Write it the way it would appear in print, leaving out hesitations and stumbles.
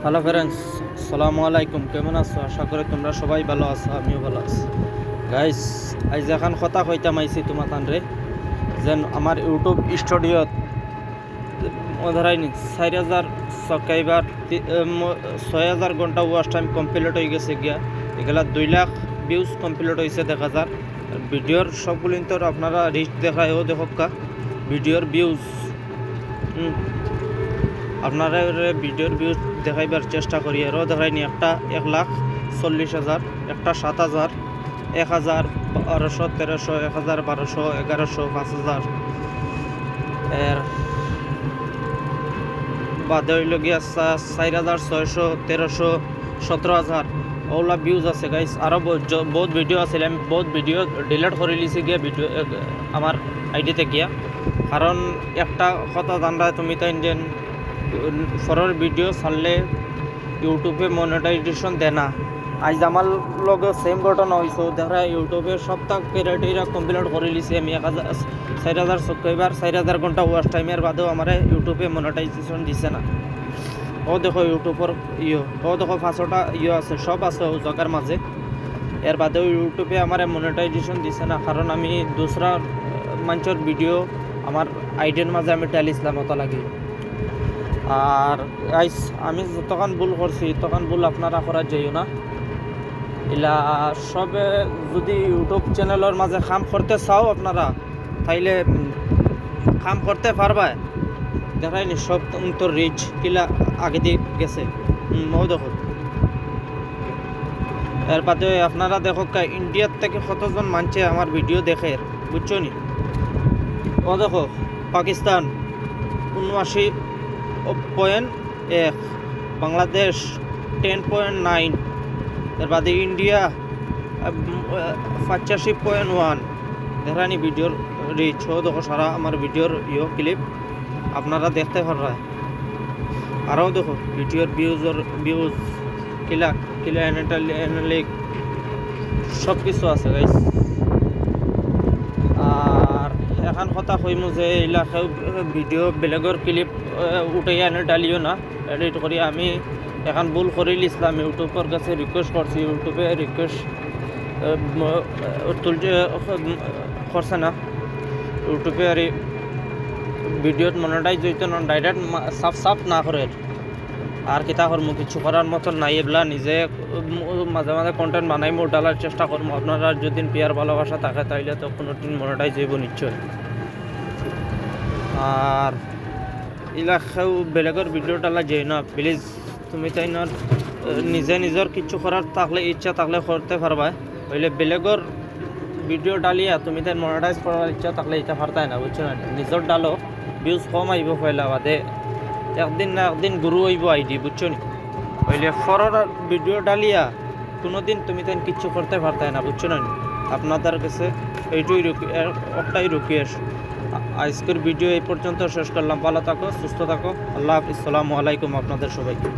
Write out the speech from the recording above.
Hello friends, আসসালামু আলাইকুম। কেমন আছো? আশা করি তোমরা সবাই ভালো আছো, আমিও ভালো আছি। গাইস, আজ এখন কথা কইতাম আইছি তোমার তানরে যেন আমার ইউটিউব স্টুডিওত ধরাইনি 4,000 সাবস্ক্রাইবার, 6,000 ঘন্টা ওয়াচ টাইম কমপ্লিট হয়ে গেছে গিয়া। এগুলা 2 লাখ ভিউজ কমপ্লিট হয়েছে দেখা যার। ভিডিওর সবগুলো তো আপনারা রিচ দেখায়ও দেখা ভিডিওর ভিউজ আপনারা ভিডিওর ভিউজ দেখাইবার চেষ্টা করি। আরও দেখাইনি একটা 1,40,000, একটা 7,000, 1,000, 1200, 1300, 1,000, 1200, 1100, 5,000 এর বাদে হইল গিয়া 4,600, 1,300, 17,000 ওগুলা ভিউজ আছে গাইস। আরও বহুত ভিডিও আছে, আমি বহুত ভিডিও ডিলিট করে লিছি গিয়া ভিডিও আমার আইডিতে গিয়া। কারণ একটা কথা জানরা তুমি তো ইন্ডিয়ান ফরের ভিডিও ছাড়লে ইউটিউবে মনিটাইজেশন দেয় না। আজ আমার লগে সেম ঘটনা হয়েছে। দেখা ইউটিউবে সপ্তাহ ক্রাইটেরিয়া কমপ্লিট করে লিছি আমি। 4,000 সাবস্ক্রাইবার, 4,000 ঘন্টা ওয়াচ টাইমের বাদেও আমার ইউটিউবে মনিটাইজেশন দিছে না। ও দেখো ইউটিউবের ও দেখো 5টা আছে, সব আছে ও জায়গার মাঝে। এর বাদেও ইউটিউবে আমার মনিটাইজেশন দিছে না, কারণ আমি দুসরা মানুষের ভিডিও আমার আইডিয়ার মাঝে আমি টেলিছিলাম অত লাগে। আর গাইস, আমি যতক্ষণ ভুল করছি তখন ভুল আপনারা করা যাইও না। এলা সবে যদি ইউটিউব চ্যানেলের মাঝে কাম করতে চাও আপনারা, তাইলে কাম করতে পারবা। দেখাইনি সব তোর রিচ কিলা আগে দিয়ে গেছে। দেখো এর বাদে আপনারা দেখো ইন্ডিয়ার থেকে কতজন মানছে আমার ভিডিও দেখে, বুঝছো নি? ও দেখো পাকিস্তান 79.1, বাংলাদেশ 10.9, এর বাদে ইন্ডিয়া 85.1। দেখানি ভিডিওর রিচ ও দেখো সারা আমার ভিডিওর ক্লিপ আপনারা দেখতে পারবেন। আরও দেখো ভিডিওর ভিউজ কিলা অ্যানালিক সব কিছু আছে গাইস। আর এখন কথা কইমু যে এলাকাও ভিডিও বেলেগর ক্লিপ উঠে এনে ডালিও না, এডিট করি। আমি এখন ভুল করে লিছিলাম, ইউটিউবের কাছে রিকোয়েস্ট করছি, ইউটিউবে রিকোয়েস্ট তুলতে করছে না। ইউটিউবে আর ভিডিওত মনিটাইজ হইতো না, ডাইরেক্ট সাফ না করে। আর কিতা করবো, কিছু করার মতন নাই। এগুলা নিজে মাঝে মাঝে কন্টেন্ট বানাইমো, ডালার চেষ্টা করবো। আপনারা যদি পিয়ার ভালোবাসা থাকে তাইলে তো কোনো দিন মনিটাইজ হইব নিশ্চয়। আর এলাকাও বেলেগর ভিডিও ডালা যাই না প্লিজ। তুমি তাই না নিজে নিজের কিছু করার থাকলে ইচ্ছা থাকলে করতে পারবা, হইলে বেলেগর ভিডিও ডালিয়া তুমি তাই মনিটাইজ করার ইচ্ছা থাকলে এটা পারতাই না, বুঝছো না? নিজের ডালো ভিউজ কম আইব, পয়লা বাদে একদিন না একদিন গুরু হইব আইডি, বুঝছো নি? হইলে ফরের ভিডিও ডালিয়া কোনোদিন তুমি তাই কিচ্ছু করতে পারতাই না, বুঝছো না? আপনাদের কাছে এইটুই একটাই রিকোয়েস্ট। আজকের ভিডিও এই পর্যন্ত শেষ করলাম। ভালো থাকো, সুস্থ থাকো। আল্লাহ হাফিজ, আসসালামু আলাইকুম আপনাদের সবাইকে।